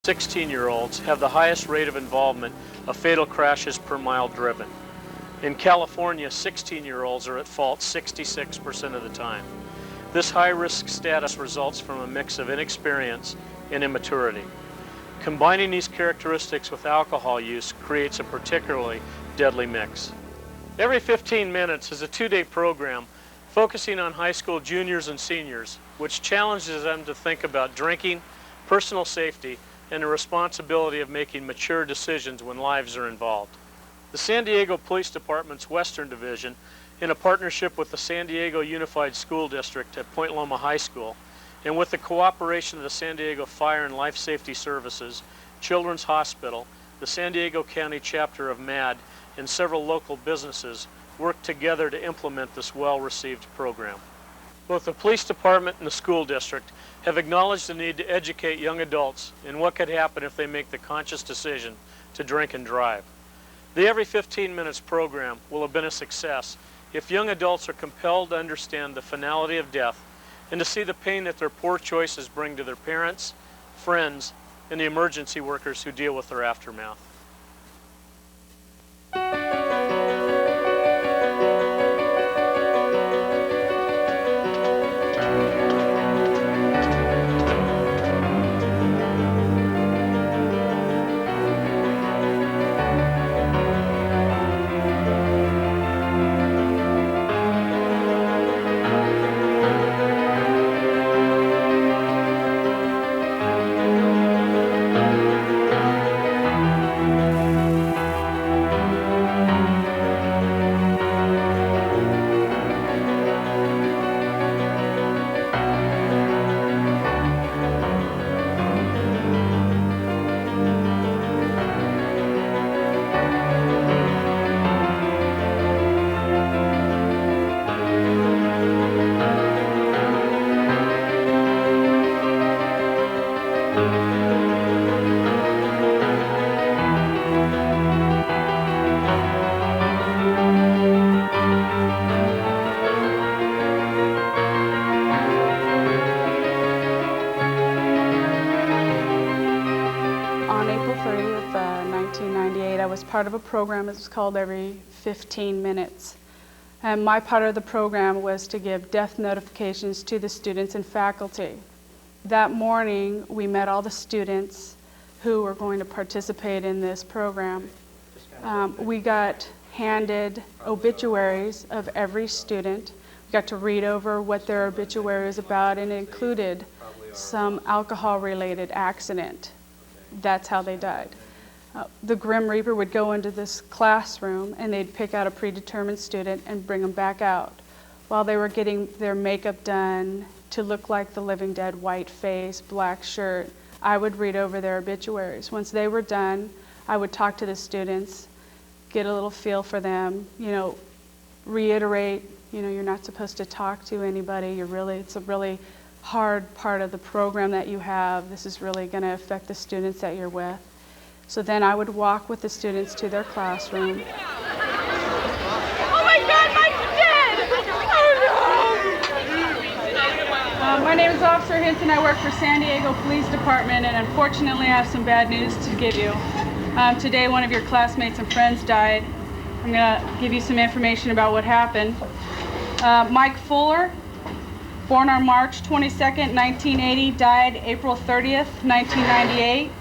16-year-olds have the highest rate of involvement of fatal crashes per mile driven. In California, 16-year-olds are at fault 66% of the time. This high-risk status results from a mix of inexperience and immaturity. Combining these characteristics with alcohol use creates a particularly deadly mix. Every 15 minutes is a two-day program focusing on high school juniors and seniors, which challenges them to think about drinking, personal safety, and the responsibility of making mature decisions when lives are involved. The San Diego Police Department's Western Division, in a partnership with the San Diego Unified School District at Point Loma High School, and with the cooperation of the San Diego Fire and Life Safety Services, Children's Hospital, the San Diego County chapter of MAD, and several local businesses, work together to implement this well-received program. Both the police department and the school district have acknowledged the need to educate young adults in what could happen if they make the conscious decision to drink and drive. The Every 15 Minutes program will have been a success if young adults are compelled to understand the finality of death and to see the pain that their poor choices bring to their parents, friends, and the emergency workers who deal with their aftermath. I was part of a program that was called Every 15 Minutes. And my part of the program was to give death notifications to the students and faculty. That morning, we met all the students who were going to participate in this program. We got handed obituaries of every student. We got to read over what their obituary is about, and it included some alcohol-related accident. That's how they died. The Grim Reaper would go into this classroom and they'd pick out a predetermined student and bring them back out. While they were getting their makeup done to look like the living dead, white face, black shirt, I would read over their obituaries. Once they were done, I would talk to the students, get a little feel for them, reiterate, you're not supposed to talk to anybody. It's a really hard part of the program that you have. This is really going to affect the students that you're with. So then I would walk with the students to their classroom. Oh my God, Mike's dead! Oh no! My name is Officer Hinton. I work for San Diego Police Department, and unfortunately I have some bad news to give you. Today one of your classmates and friends died. I'm going to give you some information about what happened. Mike Fuller, born on March 22nd, 1980, died April 30th, 1998.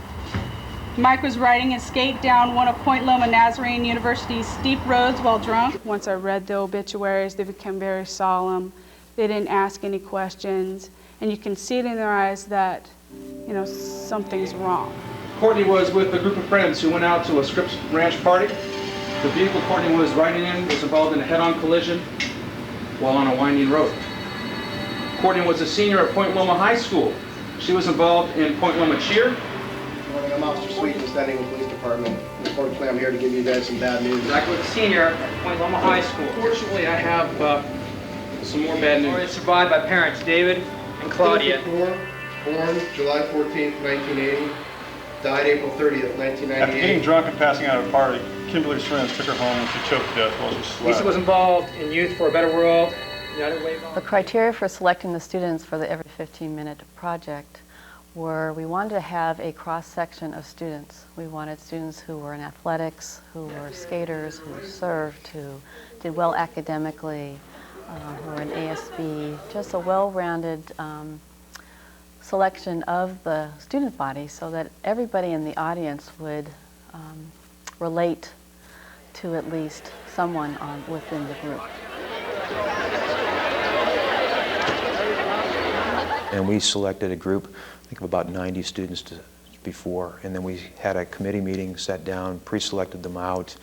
Mike was riding his skate down one of Point Loma Nazarene University's steep roads while drunk. Once I read the obituaries, they became very solemn. They didn't ask any questions, and you can see it in their eyes that, something's wrong. Courtney was with a group of friends who went out to a Scripps Ranch party. The vehicle Courtney was riding in was involved in a head-on collision while on a winding road. Courtney was a senior at Point Loma High School. She was involved in Point Loma cheer. I'm Officer Sweet in the San Diego Police Department. Unfortunately, I'm here to give you guys some bad news. I was a senior at Point Loma High School. Fortunately, I have some more bad news. Survived by parents David and Claudia. Born July 14th, 1980. Died April 30th, 1998. After getting drunk and passing out at a party, Kimberly's friends took her home and she choked to death while she slept. Lisa was involved in Youth for a Better World. The criteria for selecting the students for the Every 15 Minute project were we wanted to have a cross-section of students. We wanted students who were in athletics, who were skaters, who served, who did well academically, who were in ASB, just a well-rounded selection of the student body so that everybody in the audience would relate to at least someone within the group. And we selected a group, I think of about 90 students before, and then we had a committee meeting, sat down, pre-selected them out,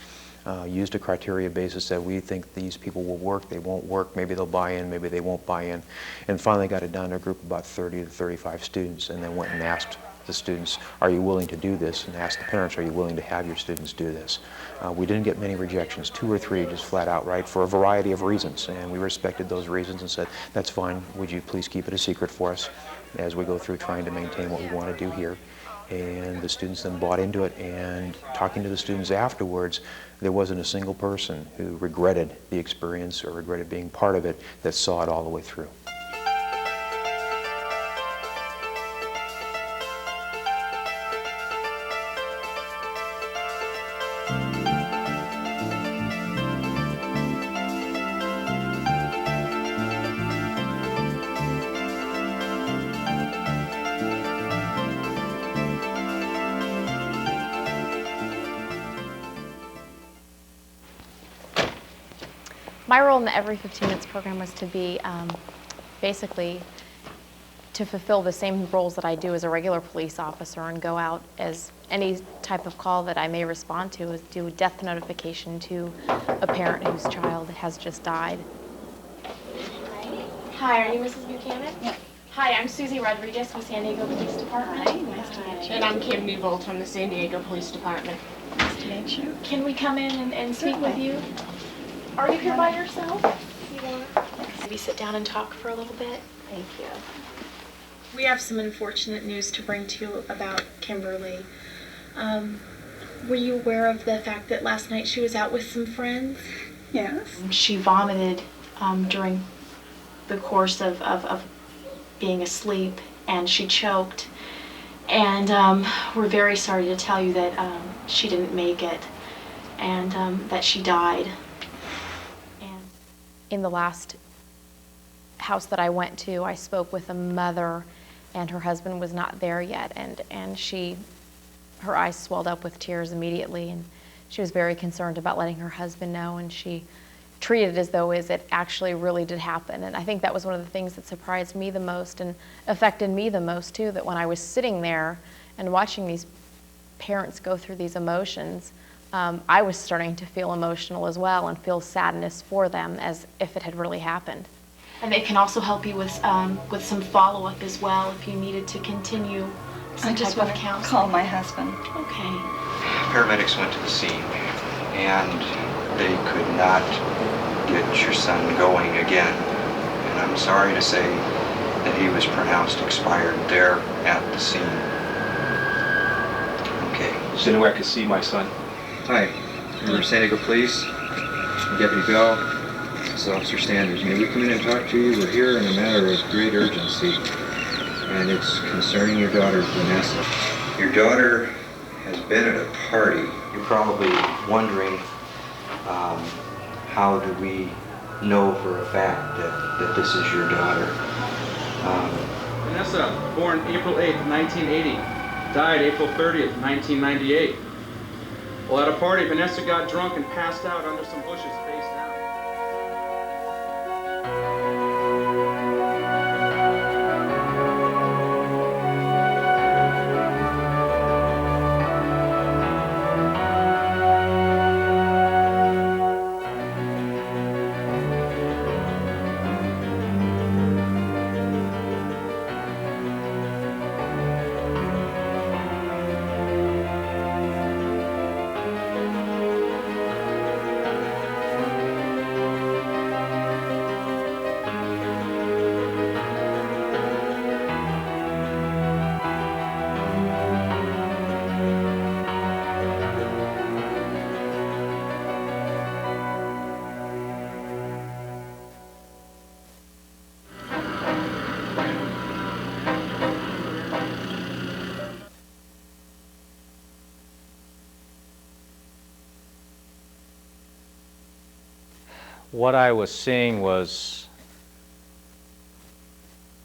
used a criteria basis that we think these people will work, they won't work, maybe they'll buy in, maybe they won't buy in, and finally got it down to a group of about 30 to 35 students, and then went and asked the students, are you willing to do this? And asked the parents, are you willing to have your students do this? We didn't get many rejections, 2 or 3 just flat out, right, for a variety of reasons, and we respected those reasons and said, that's fine, would you please keep it a secret for us as we go through trying to maintain what we want to do here. And the students then bought into it, and talking to the students afterwards, there wasn't a single person who regretted the experience or regretted being part of it that saw it all the way through. My role in the Every 15 Minutes program was to be basically to fulfill the same roles that I do as a regular police officer and go out as any type of call that I may respond to, is do death notification to a parent whose child has just died. Hi, are you Mrs. Buchanan? Yes. Hi, I'm Susie Rodriguez from San Diego Police Department. Hi, nice to meet you. And I'm Kim Newbold from the San Diego Police Department. Nice to meet you. Can we come in and speak with you? Are you here by yourself? You want to maybe sit down and talk for a little bit? Thank you. We have some unfortunate news to bring to you about Kimberly. Were you aware of the fact that last night she was out with some friends? Yes. She vomited during the course of being asleep, and she choked. And we're very sorry to tell you that she didn't make it, and that she died. In the last house that I went to, I spoke with a mother, and her husband was not there yet, and her eyes swelled up with tears immediately, and she was very concerned about letting her husband know, and she treated it as though it actually really did happen. And I think that was one of the things that surprised me the most and affected me the most too, that when I was sitting there and watching these parents go through these emotions, I was starting to feel emotional as well and feel sadness for them as if it had really happened. And they can also help you with some follow-up as well if you needed to continue some type of counseling. Call my husband. Okay. Paramedics went to the scene, and they could not get your son going again. And I'm sorry to say that he was pronounced expired there at the scene. Okay. Is there anywhere I can see my son? Hi, we're San Diego Police, Deputy Bell, this is Officer Sanders. May we come in and talk to you? We're here in a matter of great urgency, and it's concerning your daughter, Vanessa. Your daughter has been at a party. You're probably wondering, how do we know for a fact that this is your daughter? Vanessa, born April 8th, 1980, died April 30th, 1998. While at a party, Vanessa got drunk and passed out under some bushes face down. What I was seeing was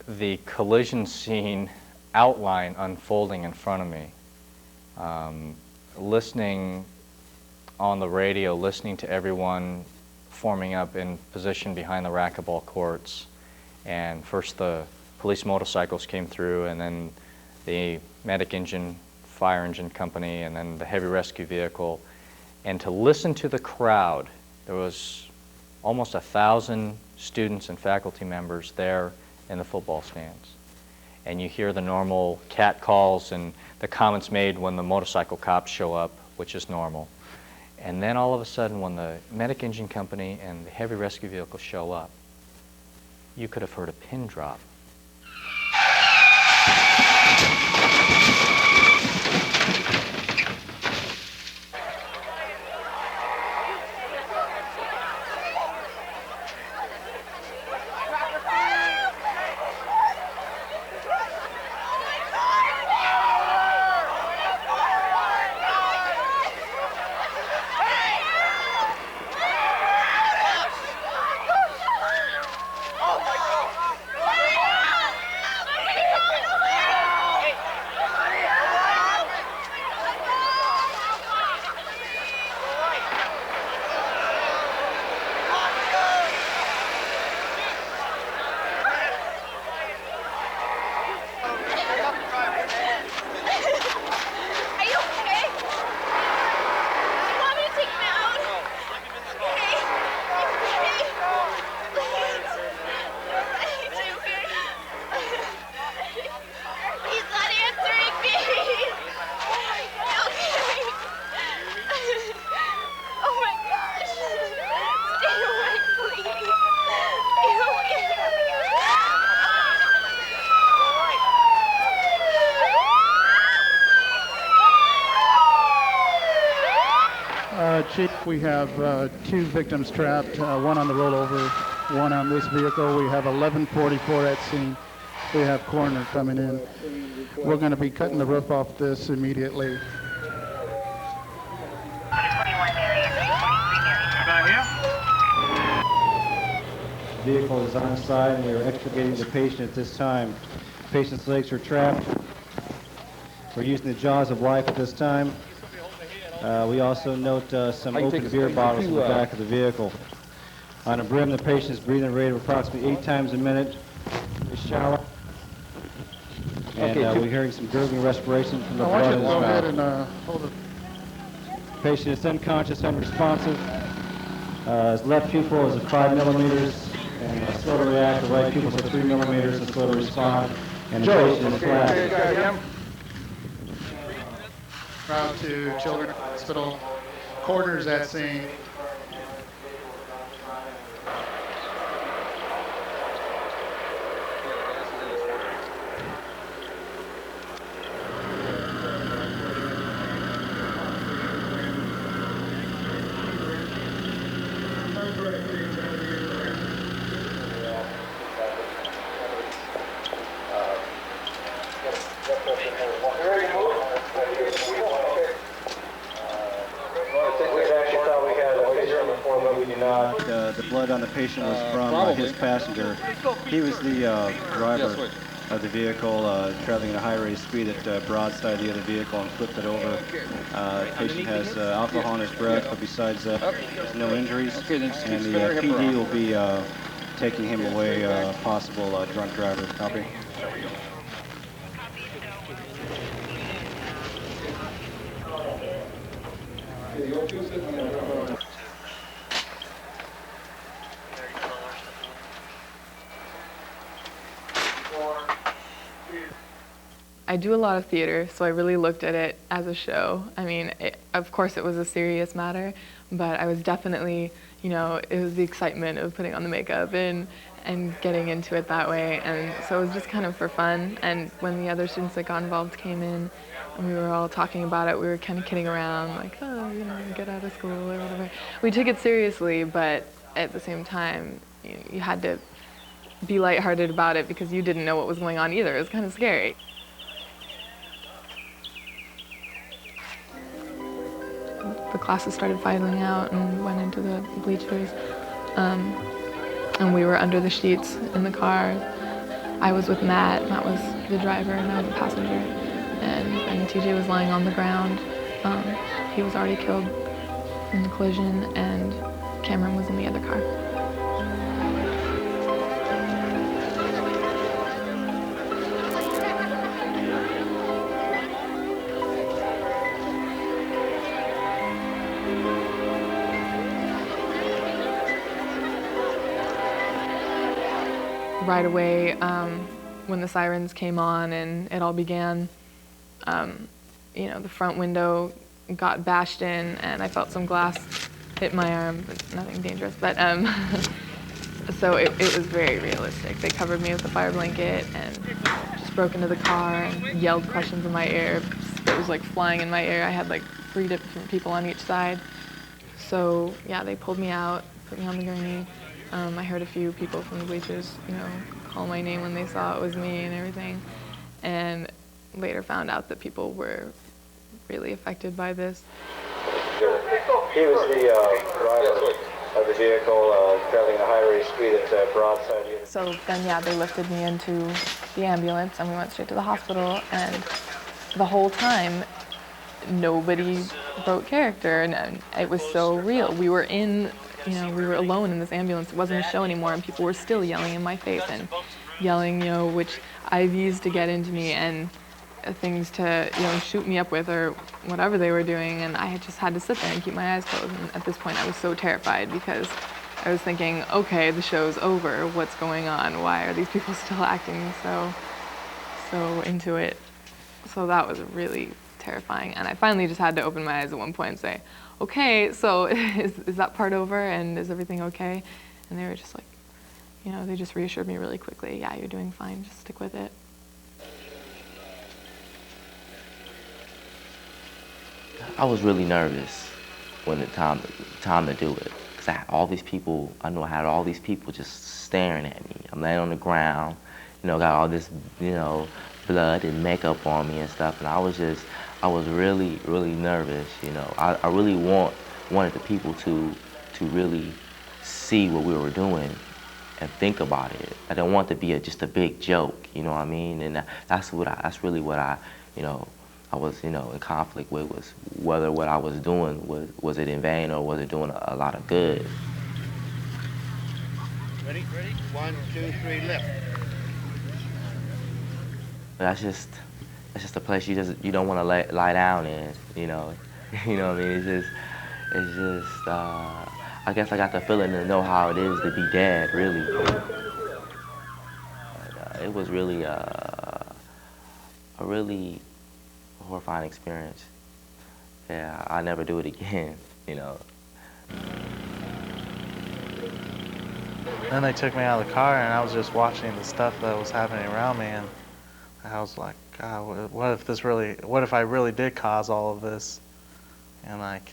the collision scene outline unfolding in front of me. Listening on the radio, listening to everyone forming up in position behind the racquetball courts. And first the police motorcycles came through, and then the medic engine, fire engine company, and then the heavy rescue vehicle. And to listen to the crowd, there was almost 1,000 students and faculty members there in the football stands. And you hear the normal cat calls and the comments made when the motorcycle cops show up, which is normal. And then all of a sudden, when the medic engine company and the heavy rescue vehicle show up, you could have heard a pin drop. Chief, we have 2 victims trapped, one on the rollover, one on this vehicle. We have 1144 at scene. We have coroner coming in. We're going to be cutting the roof off this immediately. The vehicle is on side, and we are extricating the patient at this time. The patient's legs are trapped. We're using the jaws of life at this time. We also note some open beer bottles in the back of the vehicle. On a brim, the patient's breathing rate of approximately 8 times a minute. It's shallow. And we're hearing some gurgling respiration from the blood in his mouth. Go ahead and hold it. The patient is unconscious, unresponsive. His left pupil is at 5 millimeters and slow to react. The right pupil is at 3 millimeters and slow to respond. And the patient is flat. Route to Children's Hospital. Coroner's at scene. The blood on the patient was from his passenger. He was the driver of the vehicle, traveling at a high rate of speed at broadside the other vehicle and flipped it over. The patient has alcohol in his breath, but besides that, there's no injuries. And the PD will be taking him away, possible drunk driver. Copy. I do a lot of theater, so I really looked at it as a show. I mean, of course it was a serious matter, but I was definitely, you know, it was the excitement of putting on the makeup and getting into it that way. And so it was just kind of for fun. And when the other students that got involved came in and we were all talking about it, we were kind of kidding around, like, oh, you know, get out of school or whatever. We took it seriously, but at the same time, you had to be lighthearted about it because you didn't know what was going on either. It was kind of scary. The classes started filing out and went into the bleachers. and we were under the sheets in the car. I was with Matt. Matt was the driver, and I was a passenger. And TJ was lying on the ground. He was already killed in the collision, and Cameron was in the other car. Right away, when the sirens came on and it all began, you know, the front window got bashed in and I felt some glass hit my arm, but nothing dangerous. But so it was very realistic. They covered me with a fire blanket and just broke into the car and yelled questions in my ear. It was like flying in my ear. I had like 3 different people on each side. So yeah, they pulled me out, put me on the gurney. I heard a few people from the bleachers, you know, call my name when they saw it was me and everything. And later found out that people were really affected by this. He was the driver of the vehicle traveling at a high rate of speed at broadside. So then, yeah, they lifted me into the ambulance and we went straight to the hospital. And the whole time, nobody broke character, and it was so real. We were we were alone in this ambulance. It wasn't a show anymore, and people were still yelling in my face and yelling, you know, which IVs to get into me and things to, you know, shoot me up with or whatever they were doing. And I just had to sit there and keep my eyes closed. And at this point, I was so terrified because I was thinking, okay, the show's over. What's going on? Why are these people still acting so into it? So that was really terrifying. And I finally just had to open my eyes at one point and say, okay, so is that part over and is everything okay? And they were just like, you know, they just reassured me really quickly. Yeah, you're doing fine, just stick with it. I was really nervous when the time to do it. Because I had all these people, I had all these people just staring at me. I'm laying on the ground, you know, got all this, you know, blood and makeup on me and stuff. And I was really, really nervous, you know. I really wanted the people to really see what we were doing and think about it. I didn't want it to be just a big joke, you know what I mean? And that's really what I, you know, I was, you know, in conflict with, was whether what I was doing was it in vain or was it doing a lot of good. Ready? 1, 2, 3, lift. That's just a place you don't want to lie down in, you know. You know what I mean? It's just. I guess I got the feeling to know how it is to be dead, really. But, it was really a really horrifying experience. Yeah, I'll never do it again, you know. Then they took me out of the car, and I was just watching the stuff that was happening around me, and I was like, God, what if I really did cause all of this? And like,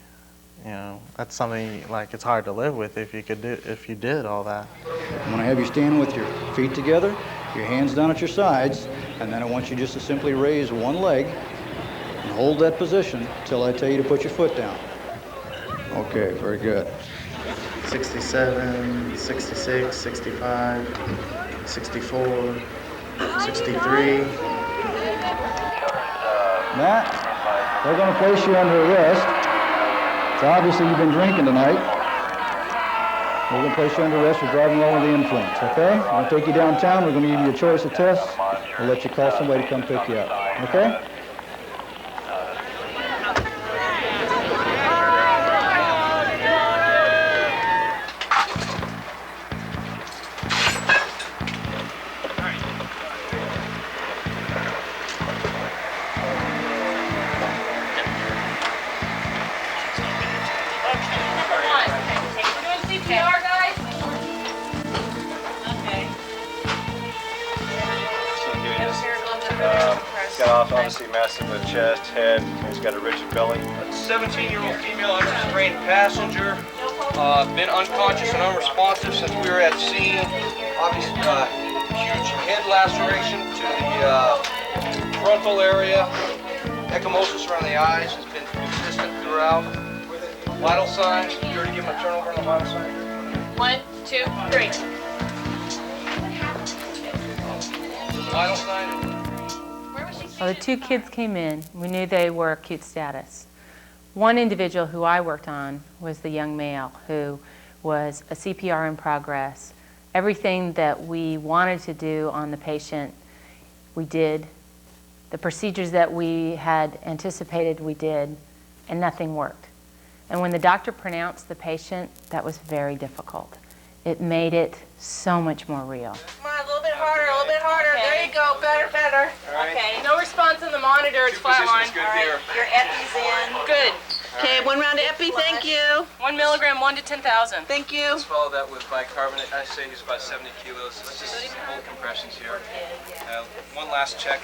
you know, that's something like it's hard to live with if you did all that. I'm going to have you stand with your feet together, your hands down at your sides, and then I want you just to simply raise one leg and hold that position until I tell you to put your foot down. Okay, very good. 67, 66, 65, 64, 63. Matt, they're going to place you under arrest. So obviously you've been drinking tonight. We're going to place you under arrest for driving while under the influence, okay? I'm going to take you downtown. We're going to give you a choice of tests. We'll let you call somebody to come pick you up, okay? Obviously massive chest, head, he's got a rigid belly. 17-year-old female unrestrained passenger, been unconscious and unresponsive since we were at the scene. Obviously, huge head laceration to the frontal area. Ecchymosis around the eyes has been consistent throughout. Vital signs, you already give him a turnover on the vital signs? 1, 2, 3. Vital sign. Well, the two kids came in. We knew they were acute status. One individual who I worked on was the young male who was a CPR in progress. Everything that we wanted to do on the patient, we did. The procedures that we had anticipated, we did, and nothing worked. And when the doctor pronounced the patient, that was very difficult. It made it so much more real. Come on, a little bit harder, a little bit harder. Okay. There you go, better, better. Right. Okay, no response on the monitor, it's flatline. Good here. Your epi's in. Good. Okay, 1 round of epi, thank you. 1 milligram, 1 to 10,000. Thank you. Let's follow that with bicarbonate. I say he's about 70 kilos. Let's just hold compressions here. One last check.